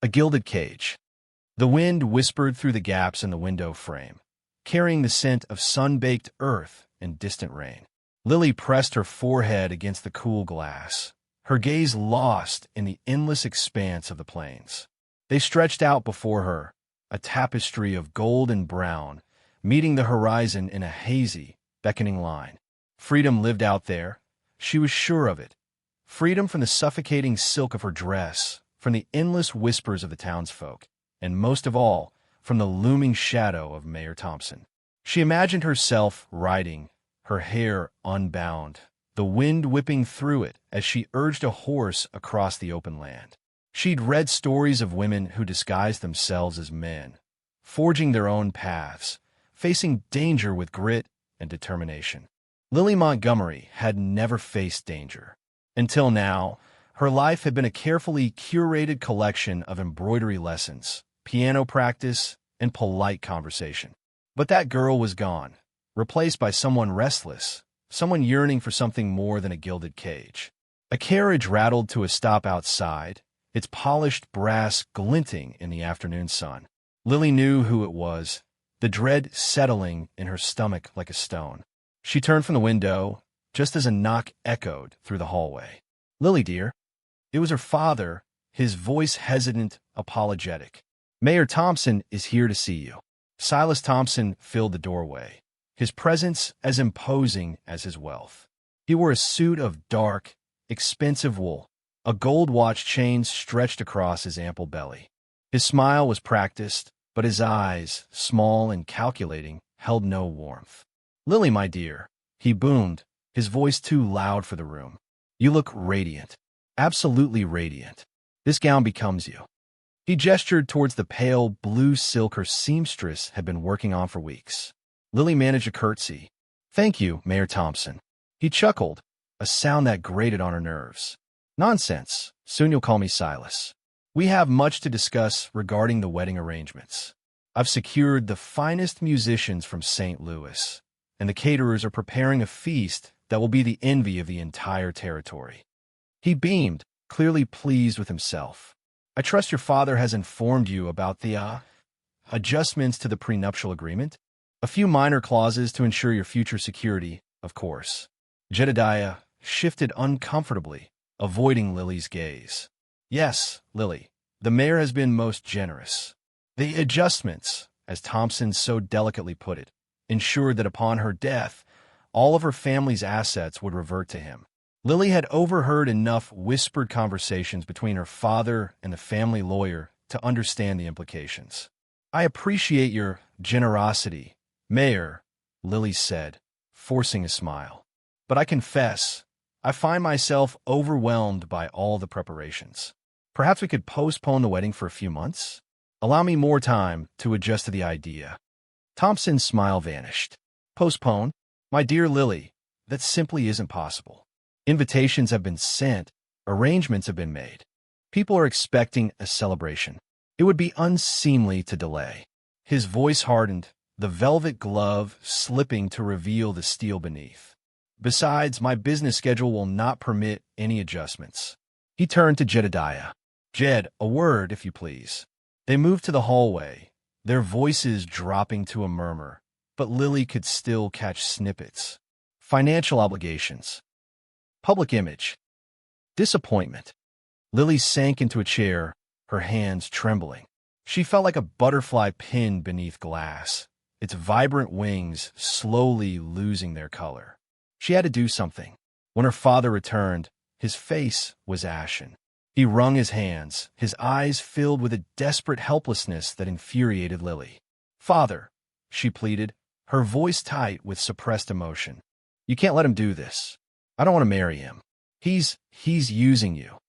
A gilded cage. The wind whispered through the gaps in the window frame, carrying the scent of sun-baked earth and distant rain. Lily pressed her forehead against the cool glass, her gaze lost in the endless expanse of the plains. They stretched out before her, a tapestry of gold and brown, meeting the horizon in a hazy, beckoning line. Freedom lived out there. She was sure of it. Freedom from the suffocating silk of her dress, from the endless whispers of the townsfolk, and most of all, from the looming shadow of Mayor Thompson. She imagined herself riding, her hair unbound, the wind whipping through it as she urged a horse across the open land. She'd read stories of women who disguised themselves as men, forging their own paths, facing danger with grit and determination. Lily Montgomery had never faced danger. Until now, her life had been a carefully curated collection of embroidery lessons, piano practice, and polite conversation. But that girl was gone, replaced by someone restless, someone yearning for something more than a gilded cage. A carriage rattled to a stop outside, its polished brass glinting in the afternoon sun. Lily knew who it was, the dread settling in her stomach like a stone. She turned from the window, just as a knock echoed through the hallway. "Lily, dear." It was her father, his voice hesitant, apologetic. "Mayor Thompson is here to see you." Silas Thompson filled the doorway, his presence as imposing as his wealth. He wore a suit of dark, expensive wool, a gold watch chain stretched across his ample belly. His smile was practiced, but his eyes, small and calculating, held no warmth. "Lily, my dear," he boomed, his voice too loud for the room. "You look radiant, absolutely radiant. This gown becomes you." He gestured towards the pale blue silk her seamstress had been working on for weeks. Lily managed a curtsy. "Thank you, Mayor Thompson." He chuckled, a sound that grated on her nerves. "Nonsense. Soon you'll call me Silas. We have much to discuss regarding the wedding arrangements. I've secured the finest musicians from St. Louis, and the caterers are preparing a feast that will be the envy of the entire territory." He beamed, clearly pleased with himself. "I trust your father has informed you about the, adjustments to the prenuptial agreement? A few minor clauses to ensure your future security, of course." Jedediah shifted uncomfortably, avoiding Lily's gaze. "Yes, Lily, the mayor has been most generous. The adjustments, as Thompson so delicately put it, ensured that upon her death, all of her family's assets would revert to him." Lily had overheard enough whispered conversations between her father and the family lawyer to understand the implications. "I appreciate your generosity, Mayor," Lily said, forcing a smile. "But I confess, I find myself overwhelmed by all the preparations. Perhaps we could postpone the wedding for a few months? Allow me more time to adjust to the idea." Thompson's smile vanished. "Postpone? My dear Lily, that simply isn't possible. Invitations have been sent, arrangements have been made. People are expecting a celebration. It would be unseemly to delay." His voice hardened, the velvet glove slipping to reveal the steel beneath. "Besides, my business schedule will not permit any adjustments." He turned to Jedediah. "Jed, a word, if you please." They moved to the hallway, their voices dropping to a murmur, but Lily could still catch snippets. Financial obligations. Public image. Disappointment. Lily sank into a chair, her hands trembling. She felt like a butterfly pinned beneath glass, its vibrant wings slowly losing their color. She had to do something. When her father returned, his face was ashen. He wrung his hands, his eyes filled with a desperate helplessness that infuriated Lily. "Father," she pleaded, her voice tight with suppressed emotion. "You can't let him do this. I don't want to marry him. He's using you."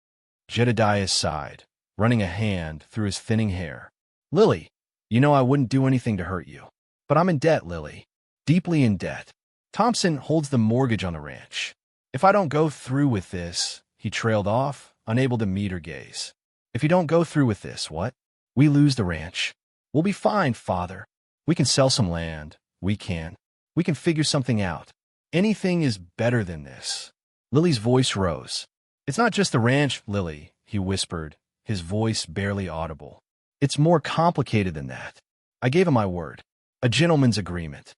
Jedediah sighed, running a hand through his thinning hair. "Lily, you know I wouldn't do anything to hurt you. But I'm in debt, Lily. Deeply in debt. Thompson holds the mortgage on the ranch. If I don't go through with this," he trailed off, unable to meet her gaze. "If you don't go through with this, what? We lose the ranch. We'll be fine, Father. We can sell some land. We can figure something out. Anything is better than this." Lily's voice rose. "It's not just the ranch, Lily," he whispered, his voice barely audible. It's more complicated than that. I gave him my word. A gentleman's agreement.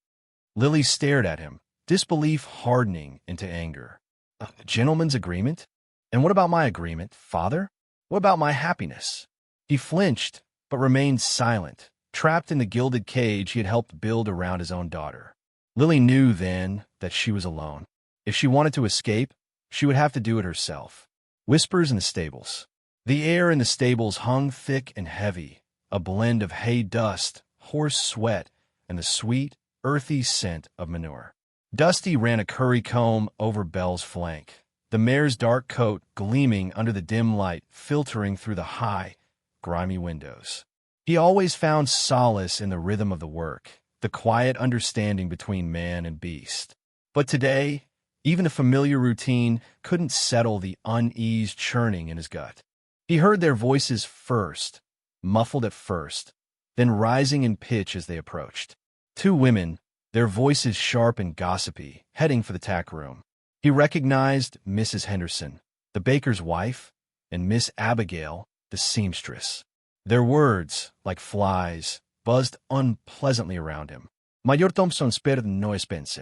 Lily stared at him, disbelief hardening into anger. A gentleman's agreement? And what about my agreement, father? What about my happiness? He flinched, but remained silent, trapped in the gilded cage he had helped build around his own daughter. Lily knew then that she was alone. If she wanted to escape, she would have to do it herself. Whispers in the stables. The air in the stables hung thick and heavy, a blend of hay dust, horse sweat, and the sweet, earthy scent of manure. Dusty ran a curry comb over Belle's flank, the mare's dark coat gleaming under the dim light filtering through the high, grimy windows. He always found solace in the rhythm of the work, the quiet understanding between man and beast. But today, even a familiar routine couldn't settle the uneased churning in his gut. He heard their voices first, muffled at first, then rising in pitch as they approached. Two women, their voices sharp and gossipy, heading for the tack room. He recognized Mrs. Henderson, the baker's wife, and Miss Abigail, the seamstress. Their words, like flies, buzzed unpleasantly around him. Mayor Thompson sperde no pense.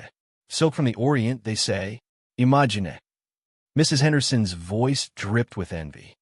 Silk from the Orient, they say. Imagine. Mrs. Henderson's voice dripped with envy.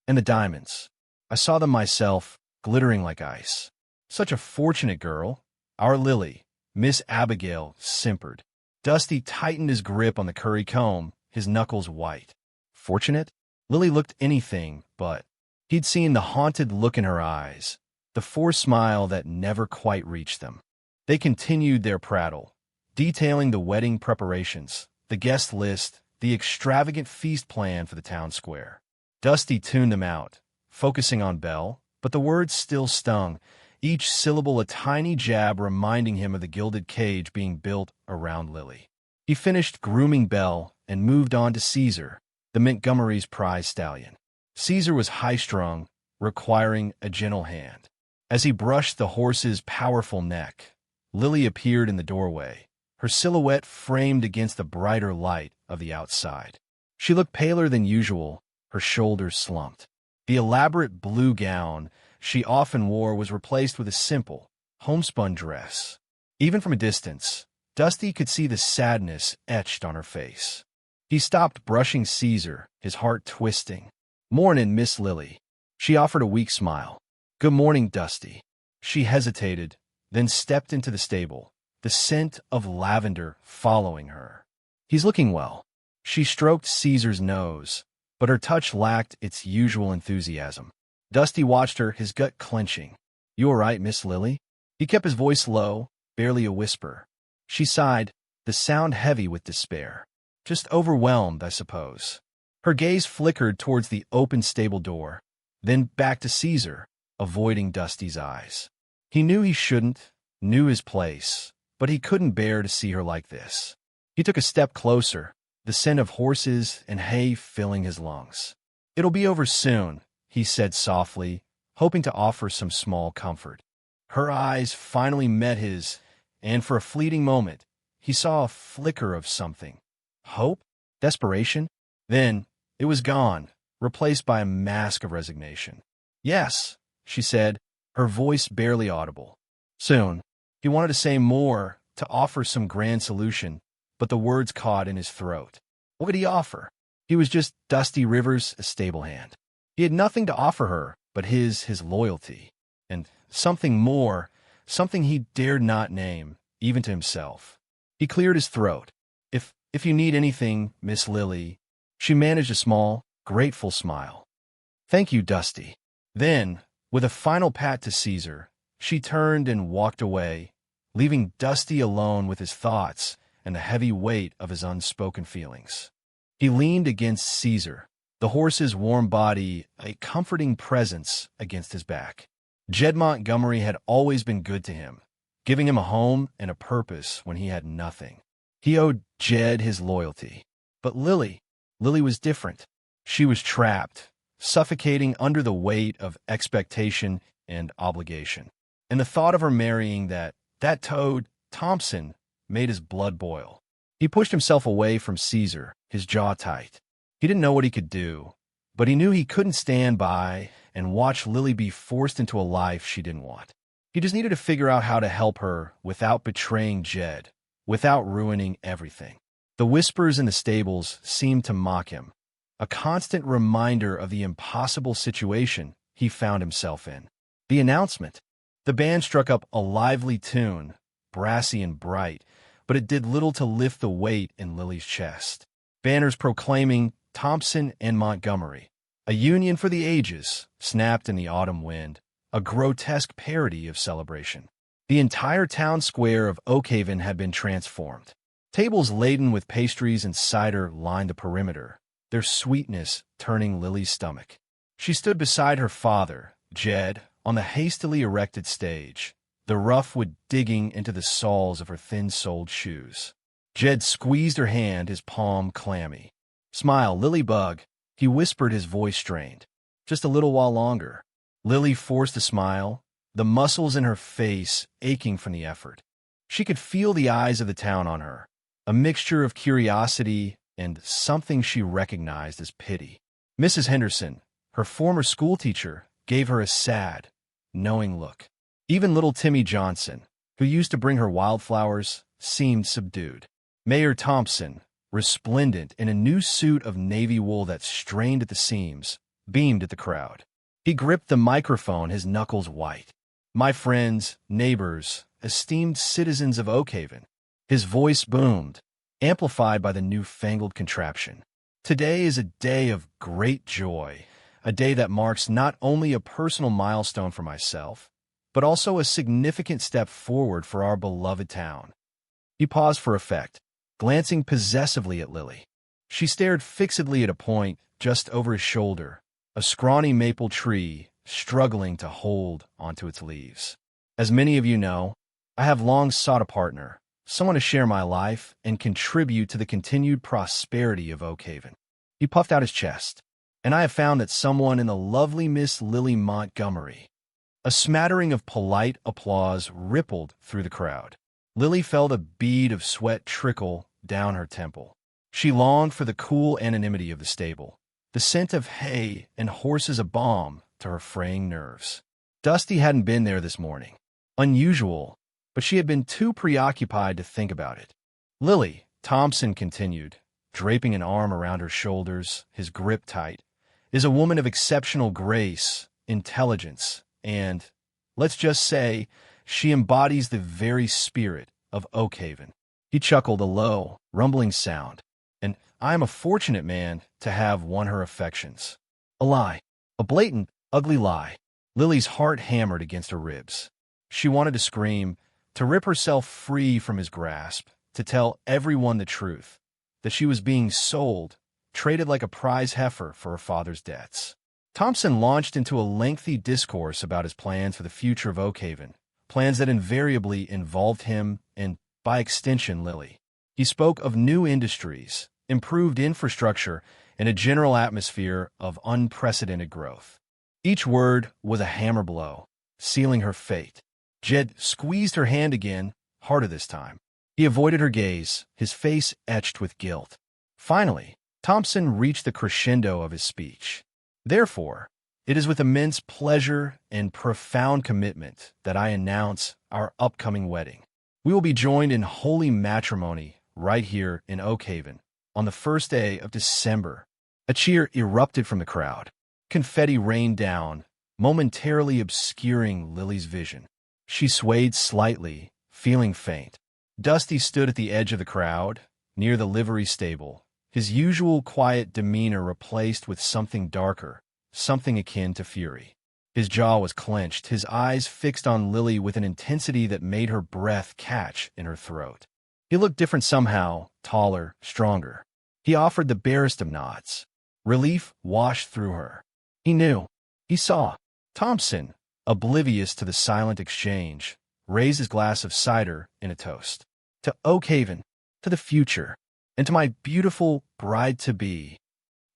And the diamonds. I saw them myself, glittering like ice. Such a fortunate girl. Our Lily. Miss Abigail simpered. Dusty tightened his grip on the curry comb, his knuckles white. Fortunate? Lily looked anything but. He'd seen the haunted look in her eyes, the forced smile that never quite reached them. They continued their prattle, detailing the wedding preparations, the guest list, the extravagant feast plan for the town square. Dusty tuned them out, focusing on Belle, but the words still stung, each syllable a tiny jab reminding him of the gilded cage being built around Lily. He finished grooming Belle and moved on to Caesar, the Montgomery's prize stallion. Caesar was high-strung, requiring a gentle hand. As he brushed the horse's powerful neck, Lily appeared in the doorway, her silhouette framed against the brighter light of the outside. She looked paler than usual, her shoulders slumped. The elaborate blue gown she often wore was replaced with a simple, homespun dress. Even from a distance, Dusty could see the sadness etched on her face. He stopped brushing Caesar, his heart twisting. "Mornin', Miss Lily." She offered a weak smile. "Good morning, Dusty." She hesitated, then stepped into the stable, the scent of lavender following her. "He's looking well." She stroked Caesar's nose, but her touch lacked its usual enthusiasm. Dusty watched her, his gut clenching. "You all right, Miss Lily?" He kept his voice low, barely a whisper. She sighed, the sound heavy with despair. "Just overwhelmed, I suppose." Her gaze flickered towards the open stable door, then back to Caesar, avoiding Dusty's eyes. He knew he shouldn't, knew his place, but he couldn't bear to see her like this. He took a step closer, the scent of horses and hay filling his lungs. "It'll be over soon," he said softly, hoping to offer some small comfort. Her eyes finally met his, and for a fleeting moment, he saw a flicker of something. Hope? Desperation? Then, it was gone, replaced by a mask of resignation. "Yes," she said, her voice barely audible. Soon, he wanted to say more, to offer some grand solution, but the words caught in his throat. What could he offer? He was just Dusty Rivers, a stablehand. He had nothing to offer her but his loyalty, and something more, something he dared not name, even to himself. He cleared his throat. If you need anything, Miss Lily." She managed a small, grateful smile. "Thank you, Dusty." Then, with a final pat to Caesar, she turned and walked away, leaving Dusty alone with his thoughts and the heavy weight of his unspoken feelings. He leaned against Caesar, the horse's warm body a comforting presence against his back. Jed Montgomery had always been good to him, giving him a home and a purpose when he had nothing. He owed Jed his loyalty. But Lily was different. She was trapped, suffocating under the weight of expectation and obligation. And the thought of her marrying that toad, Thompson, made his blood boil. He pushed himself away from Caesar, his jaw tight. He didn't know what he could do, But he knew he couldn't stand by and watch Lily be forced into a life she didn't want. He just needed to figure out how to help her without betraying Jed, without ruining everything. The whispers in the stables seemed to mock him, a constant reminder of the impossible situation he found himself in. The announcement. The band struck up a lively tune, brassy and bright, but it did little to lift the weight in Lily's chest. Banners proclaiming Thompson and Montgomery, a union for the ages, snapped in the autumn wind, a grotesque parody of celebration. The entire town square of Oakhaven had been transformed. Tables laden with pastries and cider lined the perimeter, their sweetness turning Lily's stomach. She stood beside her father, Jed, on the hastily erected stage, the rough wood digging into the soles of her thin-soled shoes. Jed squeezed her hand, his palm clammy. "Smile, Lily Bug," he whispered, his voice strained. "Just a little while longer." Lily forced a smile, the muscles in her face aching from the effort. She could feel the eyes of the town on her, a mixture of curiosity and something she recognized as pity. Mrs. Henderson, her former schoolteacher, gave her a sad, knowing look. Even little Timmy Johnson, who used to bring her wildflowers, seemed subdued. Mayor Thompson, resplendent in a new suit of navy wool that strained at the seams, beamed at the crowd. He gripped the microphone, his knuckles white. "My friends, neighbors, esteemed citizens of Oakhaven," his voice boomed, amplified by the newfangled contraption. "Today is a day of great joy, a day that marks not only a personal milestone for myself, but also a significant step forward for our beloved town." He paused for effect, glancing possessively at Lily. She stared fixedly at a point just over his shoulder, a scrawny maple tree struggling to hold onto its leaves. "As many of you know, I have long sought a partner, someone to share my life and contribute to the continued prosperity of Oakhaven." He puffed out his chest. "And I have found that someone in the lovely Miss Lily Montgomery." A smattering of polite applause rippled through the crowd. Lily felt a bead of sweat trickle down her temple. She longed for the cool anonymity of the stable, the scent of hay and horses a balm to her fraying nerves. Dusty hadn't been there this morning. Unusual, but she had been too preoccupied to think about it. "Lily," Thompson continued, draping an arm around her shoulders, his grip tight, "is a woman of exceptional grace, intelligence, and, let's just say, she embodies the very spirit of Oakhaven." He chuckled, a low, rumbling sound. "And I am a fortunate man to have won her affections." A lie. A blatant, ugly lie. Lily's heart hammered against her ribs. She wanted to scream, to rip herself free from his grasp, to tell everyone the truth, that she was being sold, traded like a prize heifer for her father's debts. Thompson launched into a lengthy discourse about his plans for the future of Oakhaven, plans that invariably involved him and, by extension, Lily. He spoke of new industries, improved infrastructure, and a general atmosphere of unprecedented growth. Each word was a hammer blow, sealing her fate. Jed squeezed her hand again, harder this time. He avoided her gaze, his face etched with guilt. Finally, Thompson reached the crescendo of his speech. "Therefore, it is with immense pleasure and profound commitment that I announce our upcoming wedding. We will be joined in holy matrimony right here in Oakhaven on the first day of December." A cheer erupted from the crowd. Confetti rained down, momentarily obscuring Lily's vision. She swayed slightly, feeling faint. Dusty stood at the edge of the crowd, near the livery stable, his usual quiet demeanor replaced with something darker, something akin to fury. His jaw was clenched, his eyes fixed on Lily with an intensity that made her breath catch in her throat. He looked different somehow, taller, stronger. He offered the barest of nods. Relief washed through her. He knew. He saw. Thompson, oblivious to the silent exchange, raised his glass of cider in a toast. "To Oakhaven, to the future, and to my beautiful bride-to-be."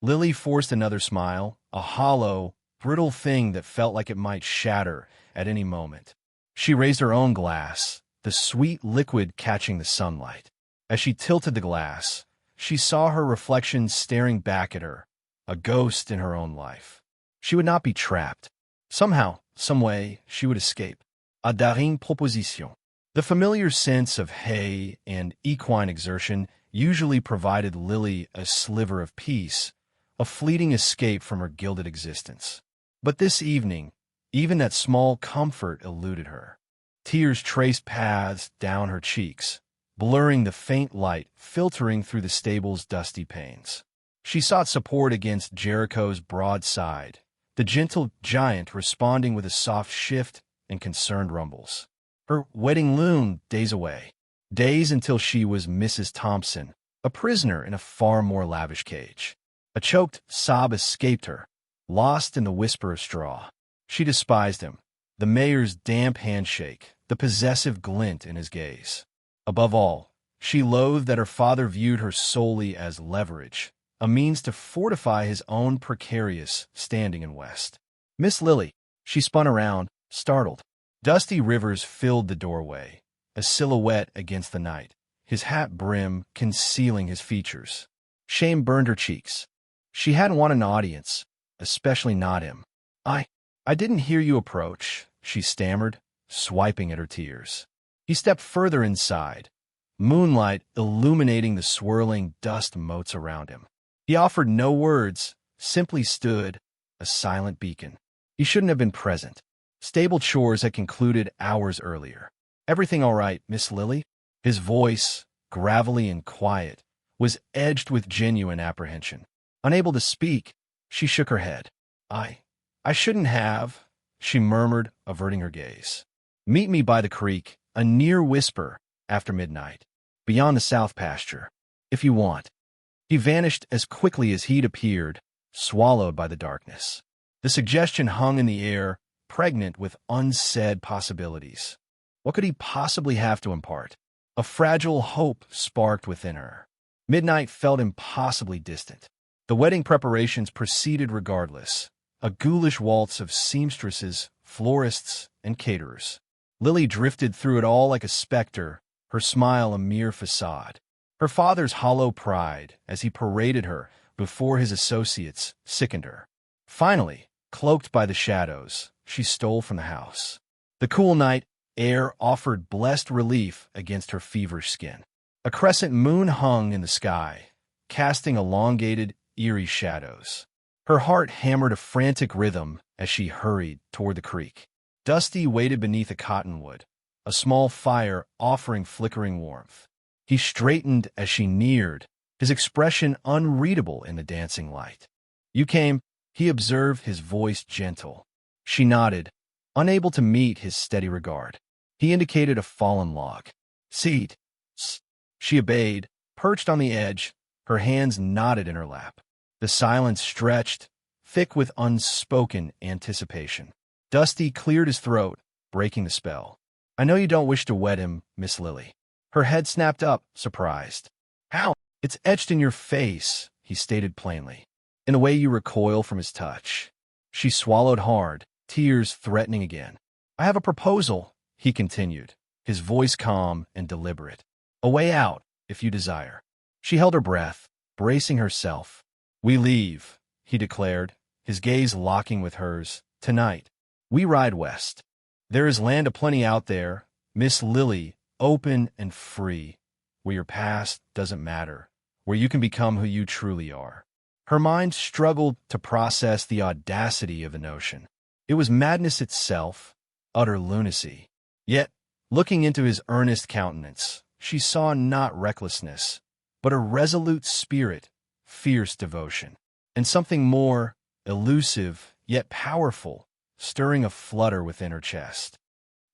Lily forced another smile, a hollow, brittle thing that felt like it might shatter at any moment. She raised her own glass, the sweet liquid catching the sunlight. As she tilted the glass, she saw her reflection staring back at her, a ghost in her own life. She would not be trapped. Somehow, some way, she would escape. A dernière proposition. The familiar sense of hay and equine exertion usually provided Lily a sliver of peace, a fleeting escape from her gilded existence. But this evening, even that small comfort eluded her. Tears traced paths down her cheeks, blurring the faint light filtering through the stable's dusty panes. She sought support against Jericho's broad side, the gentle giant responding with a soft shift and concerned rumbles. Her wedding loomed days away, days until she was Mrs. Thompson, a prisoner in a far more lavish cage. A choked sob escaped her, lost in the whisper of straw. She despised him, the mayor's damp handshake, the possessive glint in his gaze. Above all, she loathed that her father viewed her solely as leverage, a means to fortify his own precarious standing in West. Miss Lily, she spun around, startled. Dusty Rivers filled the doorway, a silhouette against the night, his hat brim concealing his features. Shame burned her cheeks. She hadn't wanted an audience, especially not him. I didn't hear you approach, she stammered, swiping at her tears. He stepped further inside, moonlight illuminating the swirling dust motes around him. He offered no words, simply stood, a silent beacon. He shouldn't have been present. Stable chores had concluded hours earlier. Everything all right, Miss Lily? His voice, gravelly and quiet, was edged with genuine apprehension. Unable to speak, she shook her head. I shouldn't have, she murmured, averting her gaze. Meet me by the creek, a near whisper, after midnight, beyond the south pasture, if you want. He vanished as quickly as he'd appeared, swallowed by the darkness. The suggestion hung in the air, pregnant with unsaid possibilities. What could he possibly have to impart? A fragile hope sparked within her. Midnight felt impossibly distant. The wedding preparations proceeded regardless, a ghoulish waltz of seamstresses, florists, and caterers. Lily drifted through it all like a specter, her smile a mere facade. Her father's hollow pride, as he paraded her before his associates, sickened her. Finally, cloaked by the shadows, she stole from the house. The cool night air offered blessed relief against her feverish skin. A crescent moon hung in the sky, casting elongated, eerie shadows. Her heart hammered a frantic rhythm as she hurried toward the creek. Dusty waited beneath a cottonwood, a small fire offering flickering warmth. He straightened as she neared, his expression unreadable in the dancing light. You came, he observed, his voice gentle. She nodded, unable to meet his steady regard. He indicated a fallen log. Seat. She obeyed, perched on the edge, her hands knotted in her lap. The silence stretched, thick with unspoken anticipation. Dusty cleared his throat, breaking the spell. I know you don't wish to wed him, Miss Lily. Her head snapped up, surprised. How? It's etched in your face, he stated plainly, in a way you recoil from his touch. She swallowed hard, tears threatening again. I have a proposal, he continued, his voice calm and deliberate. A way out, if you desire. She held her breath, bracing herself. We leave, he declared, his gaze locking with hers. Tonight, we ride west. There is land aplenty out there, Miss Lily, open and free, where your past doesn't matter, where you can become who you truly are. Her mind struggled to process the audacity of the notion. It was madness itself, utter lunacy. Yet, looking into his earnest countenance, she saw not recklessness, but a resolute spirit, fierce devotion, and something more, elusive yet powerful, stirring a flutter within her chest.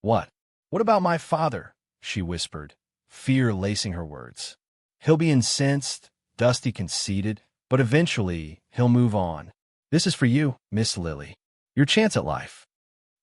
What about my father? She whispered, fear lacing her words. He'll be incensed, Dusty conceded, but eventually he'll move on. This is for you, Miss Lily, your chance at life.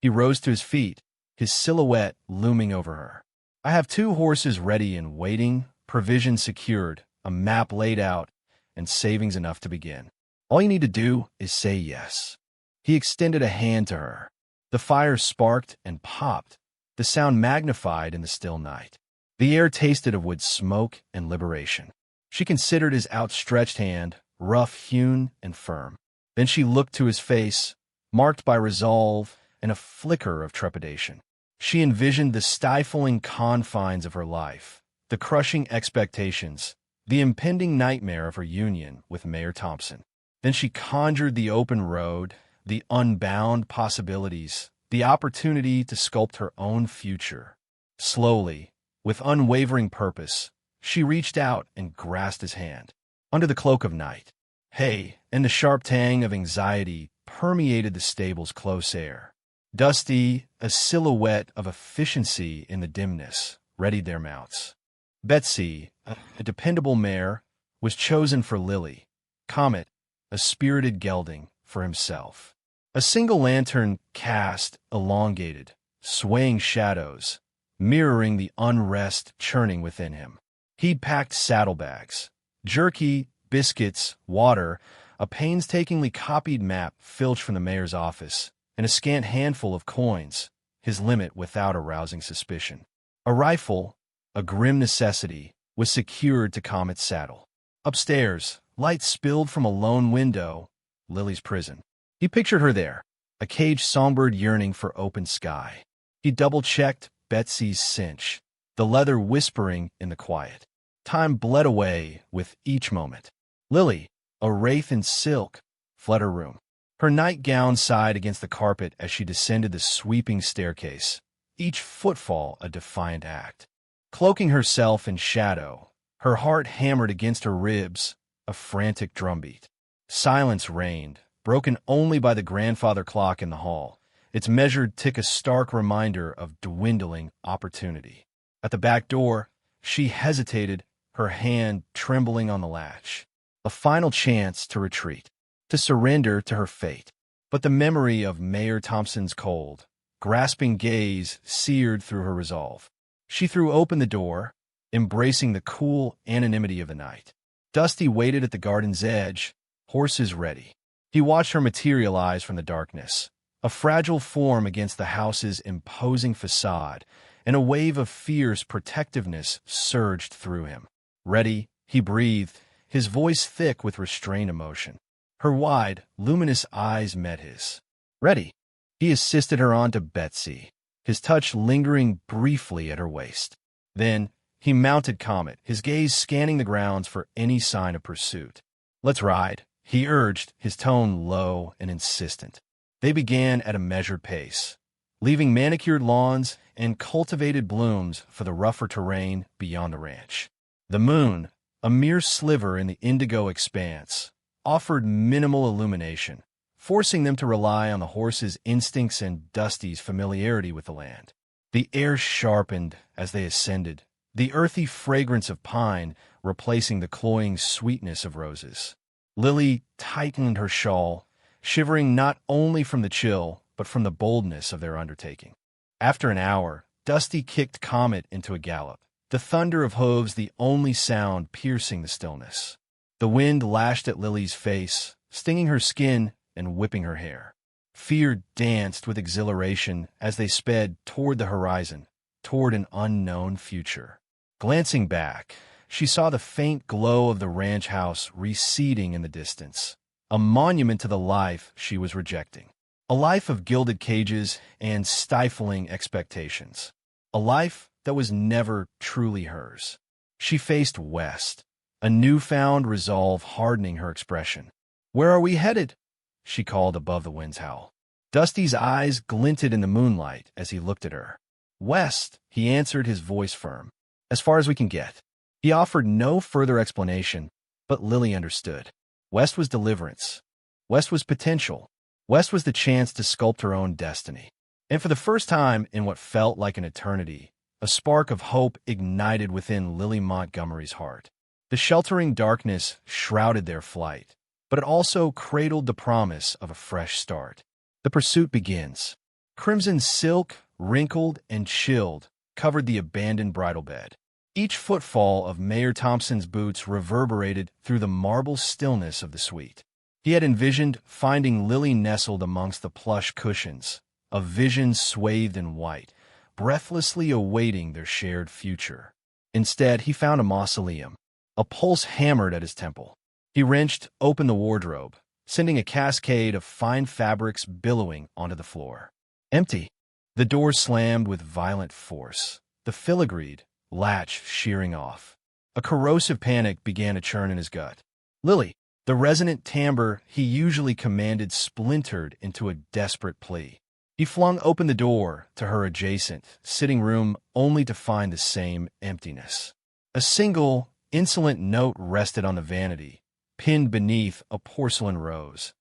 He rose to his feet, his silhouette looming over her. I have 2 horses ready and waiting, provisions secured, a map laid out, and savings enough to begin. All you need to do is say yes. He extended a hand to her. The fire sparked and popped, the sound magnified in the still night. The air tasted of wood smoke and liberation. She considered his outstretched hand, rough-hewn and firm. Then she looked to his face, marked by resolve and a flicker of trepidation. She envisioned the stifling confines of her life, the crushing expectations, the impending nightmare of her union with Mayor Thompson. Then she conjured the open road, the unbound possibilities, the opportunity to sculpt her own future. Slowly, with unwavering purpose, she reached out and grasped his hand. Under the cloak of night, hay and the sharp tang of anxiety permeated the stable's close air. Dusty, a silhouette of efficiency in the dimness, readied their mounts. Betsy, a dependable mare, was chosen for Lily. Comet, a spirited gelding, for himself. A single lantern cast elongated, swaying shadows, mirroring the unrest churning within him. He'd packed saddlebags, jerky, biscuits, water, a painstakingly copied map filched from the mayor's office, and a scant handful of coins, his limit without arousing suspicion. A rifle, a grim necessity, was secured to Comet's saddle. Upstairs, light spilled from a lone window, Lily's prison. He pictured her there, a caged songbird yearning for open sky. He double-checked Betsy's cinch, the leather whispering in the quiet. Time bled away with each moment. Lily, a wraith in silk, fled her room. Her nightgown sighed against the carpet as she descended the sweeping staircase, each footfall a defiant act. Cloaking herself in shadow, her heart hammered against her ribs, a frantic drumbeat. Silence reigned, broken only by the grandfather clock in the hall, its measured tick a stark reminder of dwindling opportunity. At the back door, she hesitated, her hand trembling on the latch. A final chance to retreat, to surrender to her fate. But the memory of Mayor Thompson's cold, grasping gaze seared through her resolve. She threw open the door, embracing the cool anonymity of the night. Dusty waited at the garden's edge, horses ready. He watched her materialize from the darkness, a fragile form against the house's imposing facade, and a wave of fierce protectiveness surged through him. Ready, he breathed, his voice thick with restrained emotion. Her wide, luminous eyes met his. Ready. He assisted her onto Betsy, his touch lingering briefly at her waist. Then, he mounted Comet, his gaze scanning the grounds for any sign of pursuit. "Let's ride," he urged, his tone low and insistent. They began at a measured pace, leaving manicured lawns and cultivated blooms for the rougher terrain beyond the ranch. The moon, a mere sliver in the indigo expanse, offered minimal illumination, forcing them to rely on the horse's instincts and Dusty's familiarity with the land. The air sharpened as they ascended, the earthy fragrance of pine replacing the cloying sweetness of roses. Lily tightened her shawl, shivering not only from the chill, but from the boldness of their undertaking. After an hour, Dusty kicked Comet into a gallop, the thunder of hooves the only sound piercing the stillness. The wind lashed at Lily's face, stinging her skin and whipping her hair. Fear danced with exhilaration as they sped toward the horizon, toward an unknown future. Glancing back, she saw the faint glow of the ranch house receding in the distance, a monument to the life she was rejecting. A life of gilded cages and stifling expectations. A life that was never truly hers. She faced west, a newfound resolve hardening her expression. "Where are we headed?" she called above the wind's howl. Dusty's eyes glinted in the moonlight as he looked at her. "West," he answered, his voice firm. "As far as we can get." He offered no further explanation, but Lily understood. West was deliverance. West was potential. West was the chance to sculpt her own destiny. And for the first time in what felt like an eternity, a spark of hope ignited within Lily Montgomery's heart. The sheltering darkness shrouded their flight, but it also cradled the promise of a fresh start. The pursuit begins. Crimson silk, wrinkled and chilled, covered the abandoned bridal bed. Each footfall of Mayor Thompson's boots reverberated through the marble stillness of the suite. He had envisioned finding Lily nestled amongst the plush cushions, a vision swathed in white, breathlessly awaiting their shared future. Instead, he found a mausoleum, a pulse hammered at his temple. He wrenched open the wardrobe, sending a cascade of fine fabrics billowing onto the floor. Empty. The door slammed with violent force, the filigreed latch shearing off. A corrosive panic began to churn in his gut. Lily, the resonant timbre he usually commanded, splintered into a desperate plea. He flung open the door to her adjacent sitting room only to find the same emptiness. A single, insolent note rested on the vanity, pinned beneath a porcelain rose.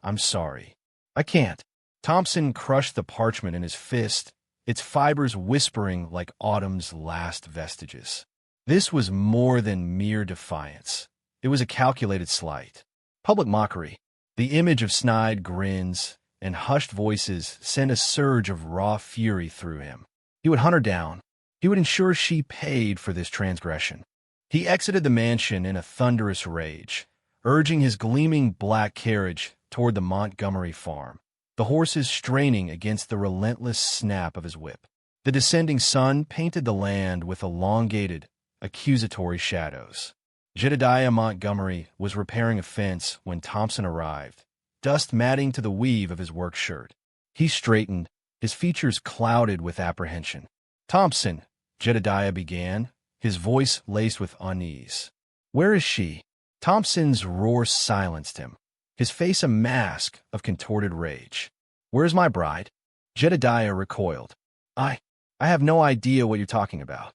"I'm sorry. I can't." Thompson crushed the parchment in his fist, its fibers whispering like autumn's last vestiges. This was more than mere defiance. It was a calculated slight. Public mockery. The image of snide grins and hushed voices sent a surge of raw fury through him. He would hunt her down. He would ensure she paid for this transgression. He exited the mansion in a thunderous rage, urging his gleaming black carriage toward the Montgomery farm, the horses straining against the relentless snap of his whip. The descending sun painted the land with elongated, accusatory shadows. Jedediah Montgomery was repairing a fence when Thompson arrived, dust matting to the weave of his work shirt. He straightened, his features clouded with apprehension. "Thompson," Jedediah began, his voice laced with unease. "Where is she?" Thompson's roar silenced him, his face a mask of contorted rage. "Where's my bride?" Jedediah recoiled. I have no idea what you're talking about."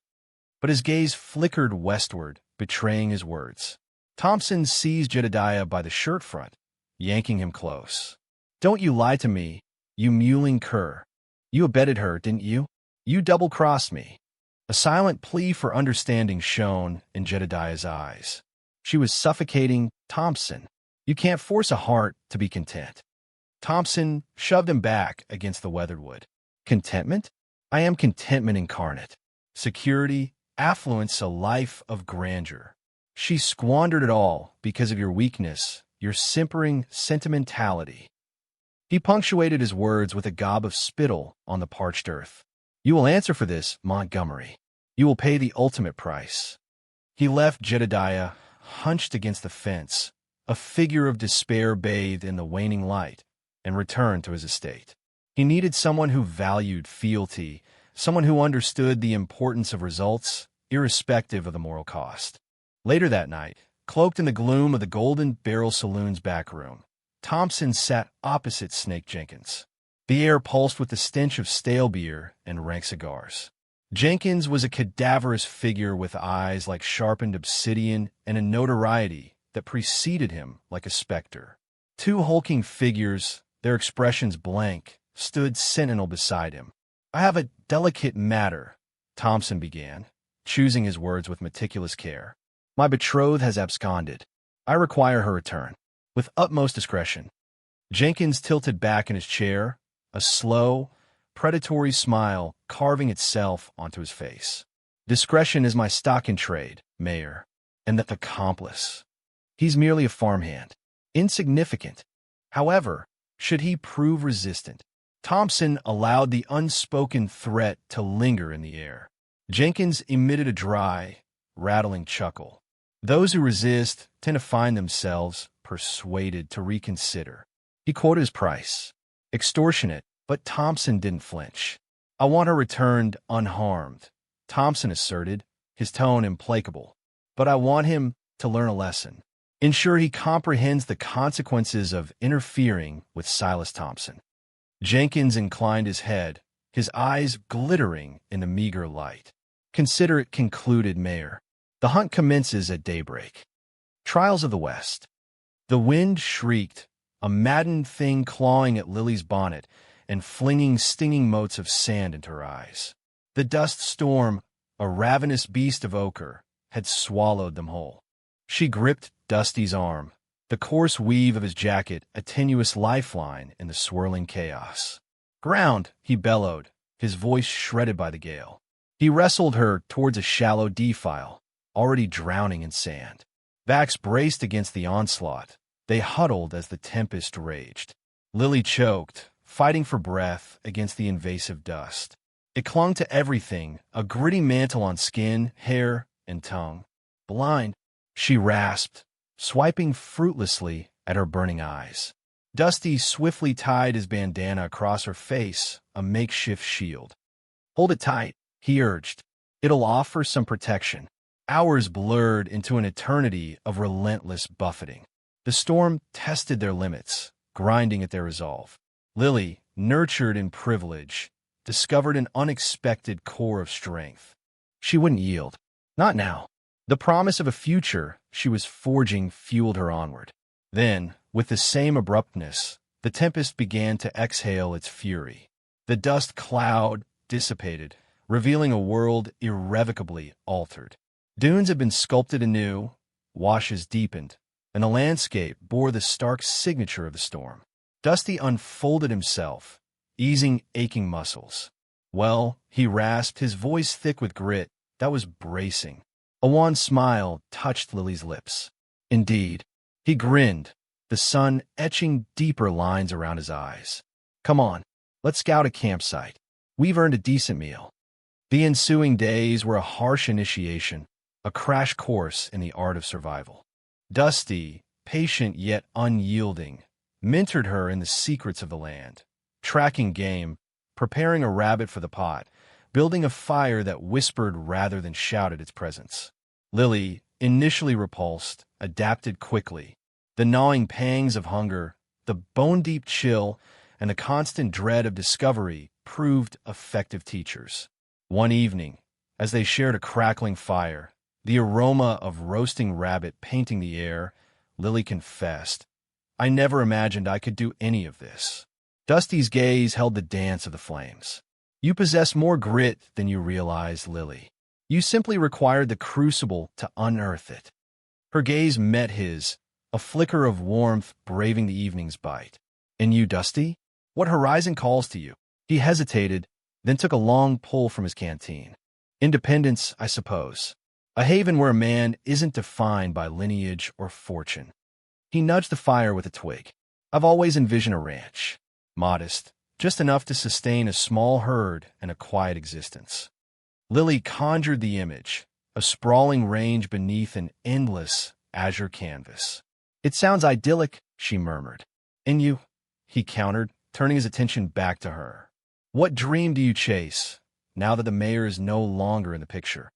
But his gaze flickered westward, betraying his words. Thompson seized Jedediah by the shirt front, yanking him close. "Don't you lie to me, you mewling cur. You abetted her, didn't you? You double-crossed me." A silent plea for understanding shone in Jedediah's eyes. She was suffocating Thompson. "You can't force a heart to be content." Thompson shoved him back against the weathered wood. "Contentment? I am contentment incarnate. Security, affluence, a life of grandeur. She squandered it all because of your weakness, your simpering sentimentality." He punctuated his words with a gob of spittle on the parched earth. "You will answer for this, Montgomery. You will pay the ultimate price." He left Jedediah hunched against the fence, a figure of despair bathed in the waning light, and returned to his estate. He needed someone who valued fealty, someone who understood the importance of results, irrespective of the moral cost. Later that night, cloaked in the gloom of the Golden Barrel Saloon's back room, Thompson sat opposite Snake Jenkins. The air pulsed with the stench of stale beer and rank cigars. Jenkins was a cadaverous figure with eyes like sharpened obsidian and a notoriety that preceded him like a specter. Two hulking figures, their expressions blank, stood sentinel beside him. "I have a delicate matter," Thompson began, choosing his words with meticulous care. "My betrothed has absconded. I require her return." With utmost discretion, Jenkins tilted back in his chair, a slow, predatory smile carving itself onto his face. "Discretion is my stock in trade, Mayor, and that accomplice. He's merely a farmhand, insignificant. However, should he prove resistant?" Thompson allowed the unspoken threat to linger in the air. Jenkins emitted a dry, rattling chuckle. Those who resist tend to find themselves persuaded to reconsider. He quoted his price. Extortionate, but Thompson didn't flinch. "I want her returned unharmed," Thompson asserted, his tone implacable. "But I want him to learn a lesson. Ensure he comprehends the consequences of interfering with Silas Thompson." Jenkins inclined his head, his eyes glittering in the meager light. "Consider it concluded, Mayor. The hunt commences at daybreak." Trials of the West. The wind shrieked, a maddened thing clawing at Lily's bonnet and flinging stinging motes of sand into her eyes. The dust storm, a ravenous beast of ochre, had swallowed them whole. She gripped Dusty's arm, the coarse weave of his jacket a tenuous lifeline in the swirling chaos. "Ground!" he bellowed, his voice shredded by the gale. He wrestled her towards a shallow defile, already drowning in sand. Backs braced against the onslaught. They huddled as the tempest raged. Lily choked, fighting for breath against the invasive dust. It clung to everything, a gritty mantle on skin, hair, and tongue. Blind, she rasped, swiping fruitlessly at her burning eyes. Dusty swiftly tied his bandana across her face, a makeshift shield. "Hold it tight," he urged. "It'll offer some protection." Hours blurred into an eternity of relentless buffeting. The storm tested their limits, grinding at their resolve. Lily, nurtured in privilege, discovered an unexpected core of strength. She wouldn't yield. Not now. The promise of a future she was forging fueled her onward. Then, with the same abruptness, the tempest began to exhale its fury. The dust cloud dissipated, revealing a world irrevocably altered. Dunes had been sculpted anew, washes deepened, and the landscape bore the stark signature of the storm. Dusty unfolded himself, easing aching muscles. "Well," he rasped, his voice thick with grit that was bracing. A wan smile touched Lily's lips. "Indeed." He grinned, the sun etching deeper lines around his eyes. "Come on, let's scout a campsite. We've earned a decent meal." The ensuing days were a harsh initiation, a crash course in the art of survival. Dusty, patient yet unyielding, mentored her in the secrets of the land, tracking game, preparing a rabbit for the pot, building a fire that whispered rather than shouted its presence. Lily, initially repulsed, adapted quickly. The gnawing pangs of hunger, the bone-deep chill, and the constant dread of discovery proved effective teachers. One evening, as they shared a crackling fire, the aroma of roasting rabbit painting the air, Lily confessed, "I never imagined I could do any of this." Dusty's gaze held the dance of the flames. "You possess more grit than you realized, Lily. You simply required the crucible to unearth it." Her gaze met his, a flicker of warmth braving the evening's bite. "And you, Dusty? What horizon calls to you?" He hesitated, then took a long pull from his canteen. "Independence, I suppose. A haven where a man isn't defined by lineage or fortune." He nudged the fire with a twig. "I've always envisioned a ranch. Modest, just enough to sustain a small herd and a quiet existence." Lily conjured the image, a sprawling range beneath an endless azure canvas. "It sounds idyllic," she murmured. "And you?" he countered, turning his attention back to her. "What dream do you chase, now that the mayor is no longer in the picture?"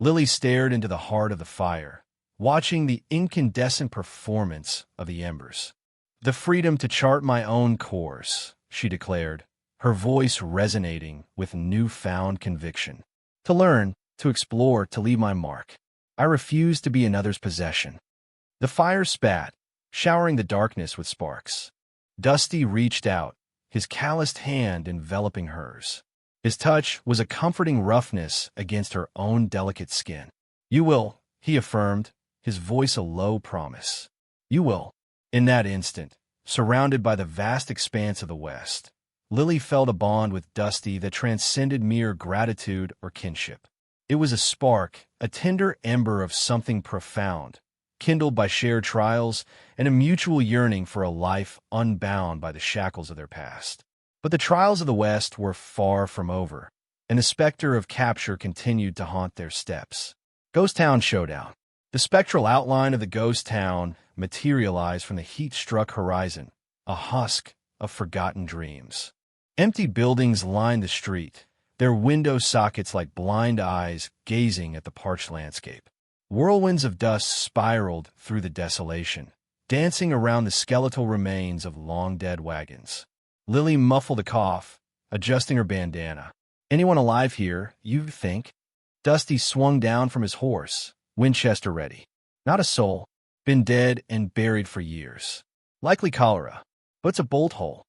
Lily stared into the heart of the fire, watching the incandescent performance of the embers. "The freedom to chart my own course," she declared, her voice resonating with newfound conviction. "To learn, to explore, to leave my mark. I refuse to be another's possession." The fire spat, showering the darkness with sparks. Dusty reached out, his calloused hand enveloping hers. His touch was a comforting roughness against her own delicate skin. "You will," he affirmed, his voice a low promise. "You will." In that instant, surrounded by the vast expanse of the West, Lily felt a bond with Dusty that transcended mere gratitude or kinship. It was a spark, a tender ember of something profound, kindled by shared trials and a mutual yearning for a life unbound by the shackles of their past. But the trials of the West were far from over, and the specter of capture continued to haunt their steps. Ghost Town Showdown. The spectral outline of the ghost town materialized from the heat-struck horizon, a husk of forgotten dreams. Empty buildings lined the street, their window sockets like blind eyes gazing at the parched landscape. Whirlwinds of dust spiraled through the desolation, dancing around the skeletal remains of long-dead wagons. Lily muffled a cough, adjusting her bandana. "Anyone alive here, you think?" Dusty swung down from his horse, Winchester ready. "Not a soul. Been dead and buried for years. Likely cholera, but it's a bolt hole."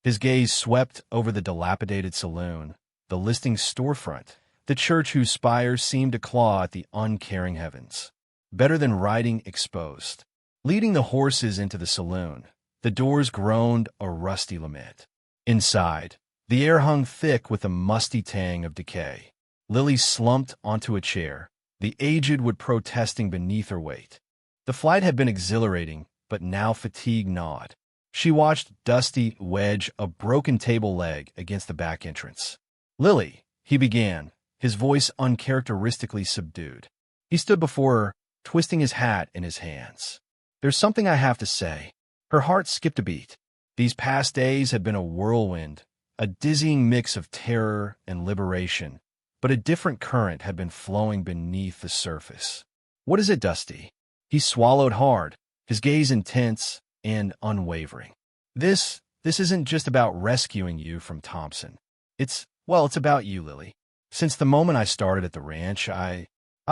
His gaze swept over the dilapidated saloon, the listing storefront, the church whose spires seemed to claw at the uncaring heavens. Better than riding exposed. Leading the horses into the saloon, the doors groaned a rusty lament. Inside, the air hung thick with the musty tang of decay. Lily slumped onto a chair, the aged wood protesting beneath her weight. The flight had been exhilarating, but now fatigue gnawed. She watched Dusty wedge a broken table leg against the back entrance. "Lily," he began, his voice uncharacteristically subdued. He stood before her, twisting his hat in his hands. "There's something I have to say." Her heart skipped a beat. These past days had been a whirlwind, a dizzying mix of terror and liberation, but a different current had been flowing beneath the surface. "What is it, Dusty?" He swallowed hard, his gaze intense and unwavering. This isn't just about rescuing you from Thompson. It's about you, Lily. Since the moment I started at the ranch, I've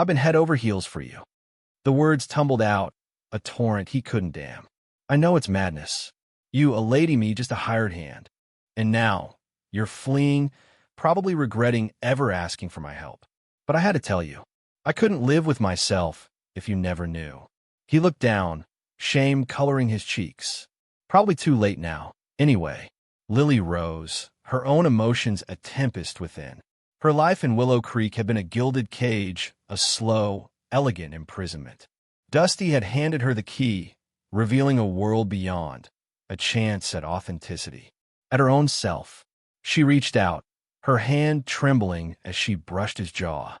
been head over heels for you." The words tumbled out, a torrent he couldn't dam. "I know it's madness. You, a lady, me, just a hired hand. And now, you're fleeing, probably regretting ever asking for my help. But I had to tell you, I couldn't live with myself if you never knew." He looked down, shame coloring his cheeks. Probably too late now. Anyway, Lily rose, her own emotions a tempest within. Her life in Willow Creek had been a gilded cage, a slow, elegant imprisonment. Dusty had handed her the key, revealing a world beyond, a chance at authenticity. At her own self, she reached out, her hand trembling as she brushed his jaw.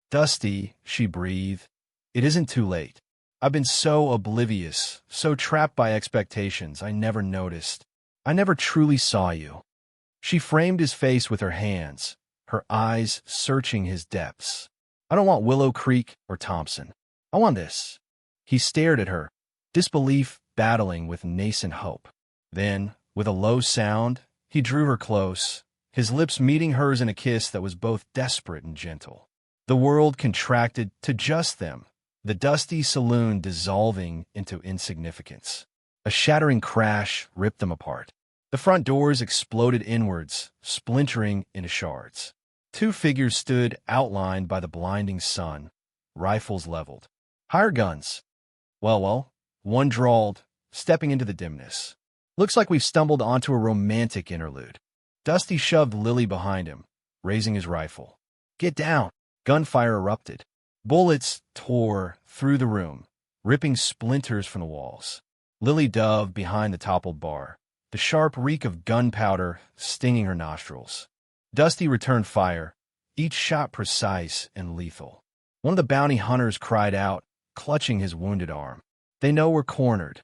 "Dusty," she breathed, "it isn't too late. I've been so oblivious, so trapped by expectations, I never noticed. I never truly saw you." She framed his face with her hands, her eyes searching his depths. "I don't want Willow Creek or Thompson. I want this." He stared at her, disbelief battling with nascent hope. Then, with a low sound, he drew her close, his lips meeting hers in a kiss that was both desperate and gentle. The world contracted to just them, the dusty saloon dissolving into insignificance. A shattering crash ripped them apart. The front doors exploded inwards, splintering into shards. Two figures stood outlined by the blinding sun, rifles leveled. "Hire guns." Well, one drawled, stepping into the dimness. "Looks like we've stumbled onto a romantic interlude." Dusty shoved Lily behind him, raising his rifle. "Get down." Gunfire erupted. Bullets tore through the room, ripping splinters from the walls. Lily dove behind the toppled bar, the sharp reek of gunpowder stinging her nostrils. Dusty returned fire, each shot precise and lethal. One of the bounty hunters cried out, clutching his wounded arm. "They know we're cornered."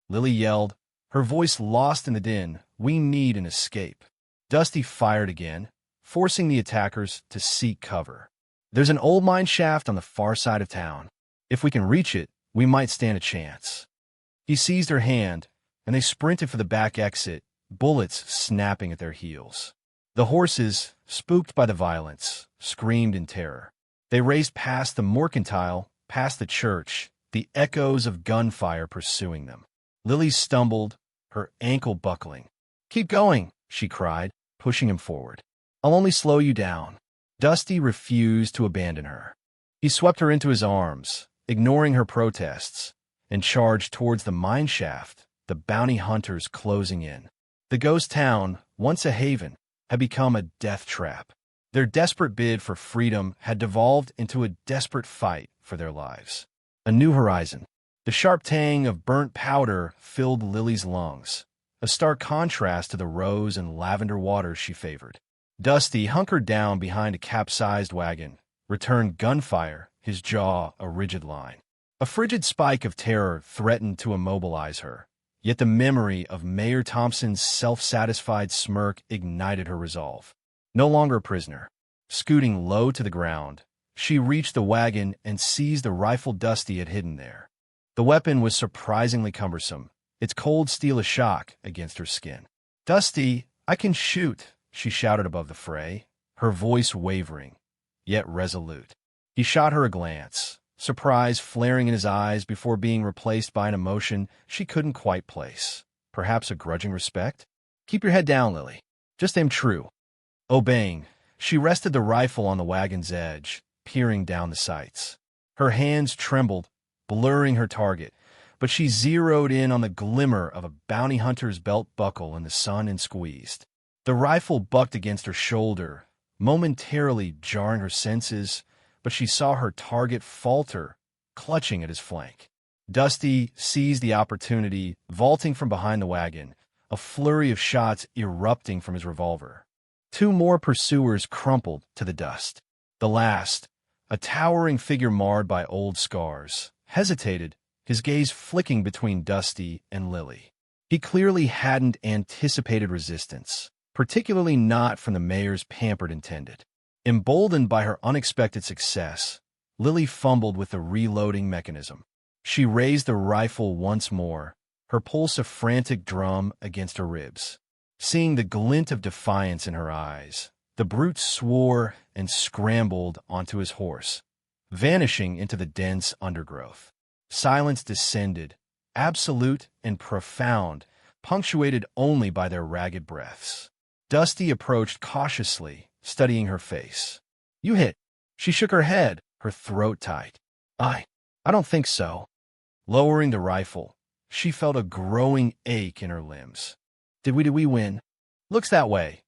Lily yelled, her voice lost in the din, "We need an escape." Dusty fired again, forcing the attackers to seek cover. "There's an old mine shaft on the far side of town. If we can reach it, we might stand a chance." He seized her hand, and they sprinted for the back exit, bullets snapping at their heels. The horses, spooked by the violence, screamed in terror. They raced past the mercantile, past the church, the echoes of gunfire pursuing them. Lily stumbled, her ankle buckling. "Keep going," she cried, pushing him forward. "I'll only slow you down." Dusty refused to abandon her. He swept her into his arms, ignoring her protests, and charged towards the mine shaft, the bounty hunters closing in. The ghost town, once a haven, had become a death trap. Their desperate bid for freedom had devolved into a desperate fight for their lives. A new horizon. The sharp tang of burnt powder filled Lily's lungs, a stark contrast to the rose and lavender waters she favored. Dusty hunkered down behind a capsized wagon, returned gunfire, his jaw a rigid line. A frigid spike of terror threatened to immobilize her, yet the memory of Mayor Thompson's self-satisfied smirk ignited her resolve. No longer a prisoner. Scooting low to the ground, she reached the wagon and seized the rifle Dusty had hidden there. The weapon was surprisingly cumbersome, its cold steel a shock against her skin. "Dusty, I can shoot," she shouted above the fray, her voice wavering, yet resolute. He shot her a glance, surprise flaring in his eyes before being replaced by an emotion she couldn't quite place. Perhaps a grudging respect? "Keep your head down, Lily. Just aim true." Obeying, she rested the rifle on the wagon's edge, peering down the sights. Her hands trembled, blurring her target, but she zeroed in on the glimmer of a bounty hunter's belt buckle in the sun and squeezed. The rifle bucked against her shoulder, momentarily jarring her senses, but she saw her target falter, clutching at his flank. Dusty seized the opportunity, vaulting from behind the wagon, a flurry of shots erupting from his revolver. Two more pursuers crumpled to the dust. The last, a towering figure marred by old scars, hesitated, his gaze flicking between Dusty and Lily. He clearly hadn't anticipated resistance, particularly not from the mayor's pampered intended. Emboldened by her unexpected success, Lily fumbled with the reloading mechanism. She raised the rifle once more, her pulse a frantic drum against her ribs. Seeing the glint of defiance in her eyes, the brute swore and scrambled onto his horse, vanishing into the dense undergrowth. Silence descended, absolute and profound, punctuated only by their ragged breaths. Dusty approached cautiously, studying her face. "You hit." She shook her head, her throat tight. I don't think so." Lowering the rifle, she felt a growing ache in her limbs. Did we win?" "Looks that way,"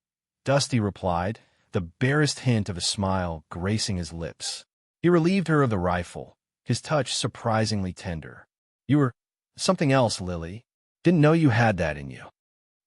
Dusty replied, the barest hint of a smile gracing his lips. He relieved her of the rifle, his touch surprisingly tender. "You were something else, Lily. Didn't know you had that in you."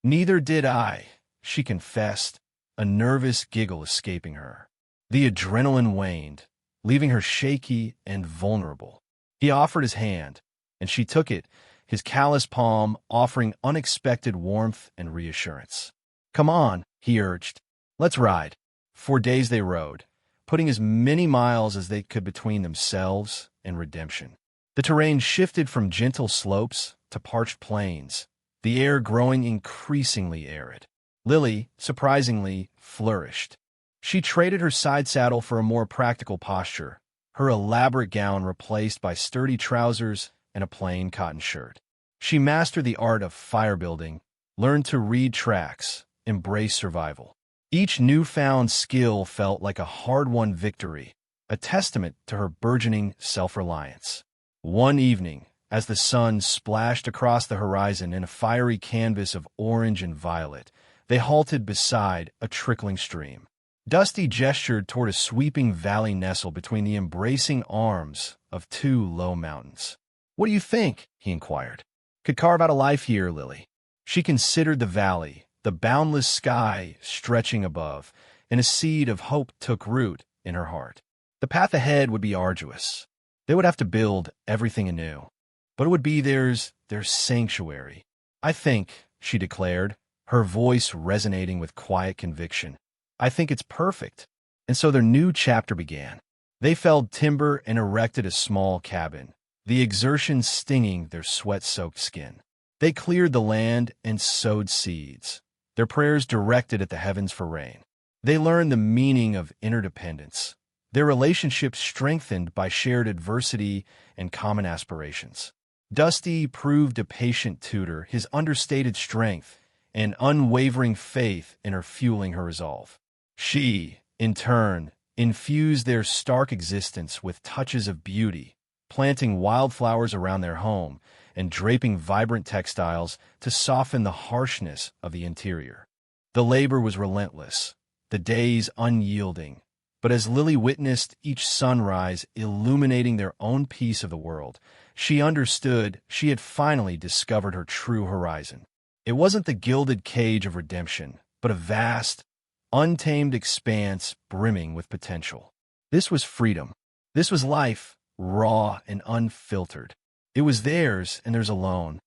"Neither did I," she confessed, a nervous giggle escaping her. The adrenaline waned, leaving her shaky and vulnerable. He offered his hand, and she took it, his callous palm offering unexpected warmth and reassurance. "Come on," he urged. "Let's ride." For days they rode, putting as many miles as they could between themselves and redemption. The terrain shifted from gentle slopes to parched plains, the air growing increasingly arid. Lily, surprisingly, flourished. She traded her side saddle for a more practical posture, her elaborate gown replaced by sturdy trousers and a plain cotton shirt. She mastered the art of fire building, learned to read tracks, embrace survival. Each newfound skill felt like a hard-won victory, a testament to her burgeoning self-reliance. One evening, as the sun splashed across the horizon in a fiery canvas of orange and violet, they halted beside a trickling stream. Dusty gestured toward a sweeping valley nestled between the embracing arms of two low mountains. "What do you think?" he inquired. "Could carve out a life here, Lily." She considered the valley, the boundless sky stretching above, and a seed of hope took root in her heart. The path ahead would be arduous. They would have to build everything anew. But it would be their sanctuary. "I think," she declared, her voice resonating with quiet conviction, "I think it's perfect." And so their new chapter began. They felled timber and erected a small cabin, the exertion stinging their sweat-soaked skin. They cleared the land and sowed seeds, their prayers directed at the heavens for rain. They learned the meaning of interdependence, their relationship strengthened by shared adversity and common aspirations. Dusty proved a patient tutor, his understated strength and unwavering faith in her fueling her resolve. She, in turn, infused their stark existence with touches of beauty, planting wildflowers around their home and draping vibrant textiles to soften the harshness of the interior. The labor was relentless, the days unyielding, but as Lily witnessed each sunrise illuminating their own piece of the world, she understood she had finally discovered her true horizon. It wasn't the gilded cage of redemption, but a vast, untamed expanse brimming with potential. This was freedom. This was life, raw and unfiltered. It was theirs and theirs alone,